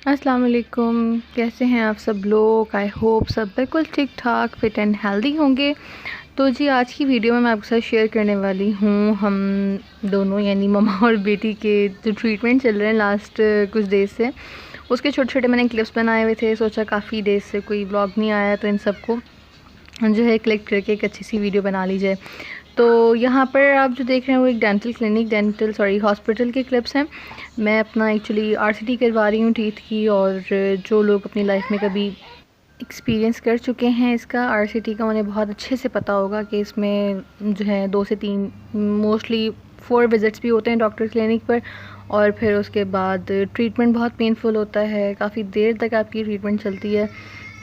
अस्सलाम वालेकुम। कैसे हैं आप सब लोग? आई होप सब बिल्कुल ठीक ठाक फिट एंड हेल्दी होंगे। तो जी आज की वीडियो में मैं आपके साथ शेयर करने वाली हूँ हम दोनों यानी मम्मा और बेटी के जो ट्रीटमेंट चल रहे हैं लास्ट कुछ डेज से, उसके छोटे छोटे मैंने क्लिप्स बनाए हुए थे। सोचा काफ़ी डेज से कोई व्लॉग नहीं आया तो इन सबको जो है कलेक्ट करके एक अच्छी सी वीडियो बना ली जाए। तो यहाँ पर आप जो देख रहे हैं वो एक हॉस्पिटल के क्लिप्स हैं। मैं अपना एक्चुअली आरसीटी करवा रही हूँ टीथ की, और जो लोग अपनी लाइफ में कभी एक्सपीरियंस कर चुके हैं इसका आरसीटी का, उन्हें बहुत अच्छे से पता होगा कि इसमें जो है 2 से 3 मोस्टली 4 विज़िट्स भी होते हैं डॉक्टर क्लिनिक पर। और फिर उसके बाद ट्रीटमेंट बहुत पेनफुल होता है, काफ़ी देर तक आपकी ट्रीटमेंट चलती है।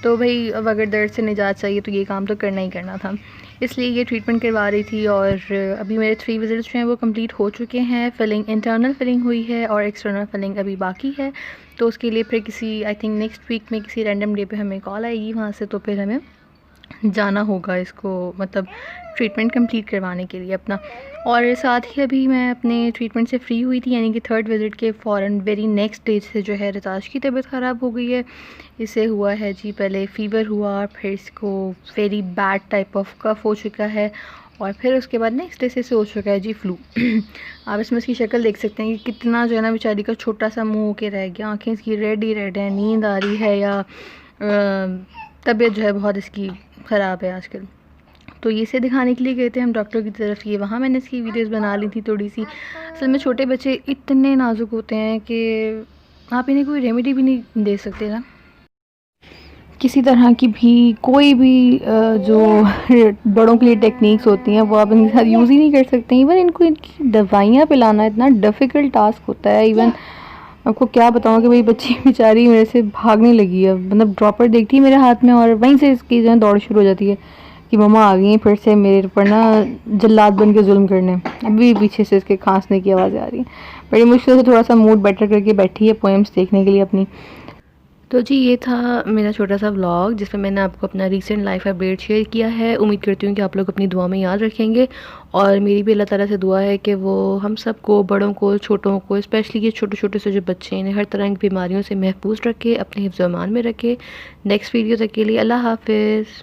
तो भाई अब अगर दर्द से निजात चाहिए तो ये काम तो करना ही करना था, इसलिए ये ट्रीटमेंट करवा रही थी। और अभी मेरे 3 विज़िट्स जो हैं वो कंप्लीट हो चुके हैं। फिलिंग इंटरनल फिलिंग हुई है और एक्सटर्नल फिलिंग अभी बाकी है। तो उसके लिए फिर किसी आई थिंक नेक्स्ट वीक में किसी रैंडम डे पे हमें कॉल आएगी वहाँ से, तो फिर हमें जाना होगा इसको मतलब ट्रीटमेंट कंप्लीट करवाने के लिए अपना। और साथ ही अभी मैं अपने ट्रीटमेंट से फ्री हुई थी, यानी कि 3rd विज़िट के फ़ौरन वेरी नेक्स्ट डे से जो है रिताज की तबीयत ख़राब हो गई है। इसे हुआ है जी पहले फ़ीवर हुआ, फिर इसको वेरी बैड टाइप ऑफ कफ़ हो चुका है, और फिर उसके बाद नेक्स्ट डे से इसे हो चुका है जी फ्लू। आप इसमें इसकी शक्ल देख सकते हैं कि कितना जो है ना बेचारी का छोटा सा मुँह होके रह गया, आँखें इसकी रेड ही रेड हैं, नींद आ रही है या तबीयत जो है बहुत इसकी ख़राब है आजकल। तो ये इसे दिखाने के लिए गए थे हम डॉक्टर की तरफ, ये वहाँ मैंने इसकी वीडियोस बना ली थी थोड़ी सी। असल में छोटे बच्चे इतने नाजुक होते हैं कि आप इन्हें कोई रेमेडी भी नहीं दे सकते ना, किसी तरह की भी कोई भी जो बड़ों के लिए टेक्निक्स होती हैं वो आप इनके साथ यूज़ ही नहीं कर सकते। इवन इनको इनकी दवाइयाँ पिलाना इतना डिफ़िकल्ट टास्क होता है। इवन आपको क्या बताऊँ कि भाई बच्ची बेचारी मेरे से भागने लगी है, मतलब ड्रॉपर देखती है मेरे हाथ में और वहीं से इसकी जो है दौड़ शुरू हो जाती है कि मम्मा आ गई हैं फिर से मेरे ऊपर ना जल्लाद बन के जुल्म करने। अभी पीछे से इसके खांसने की आवाज़ें आ रही हैं। बड़ी मुश्किल से थोड़ा सा मूड बेटर करके बैठी है पोएम्स देखने के लिए अपनी। तो जी ये था मेरा छोटा सा व्लॉग जिसमें मैंने आपको अपना रीसेंट लाइफ अपडेट शेयर किया है। उम्मीद करती हूँ कि आप लोग अपनी दुआ में याद रखेंगे, और मेरी भी अल्लाह ताला से दुआ है कि वो हम सबको, बड़ों को, छोटों को, स्पेशली ये छोटे छोटे से जो बच्चे हैं हर तरह की बीमारियों से महफूज रखे, अपने हिफ्ज़-ओ-अमान में रखे। नेक्स्ट वीडियो तक के लिए अल्लाह हाफ़िज़।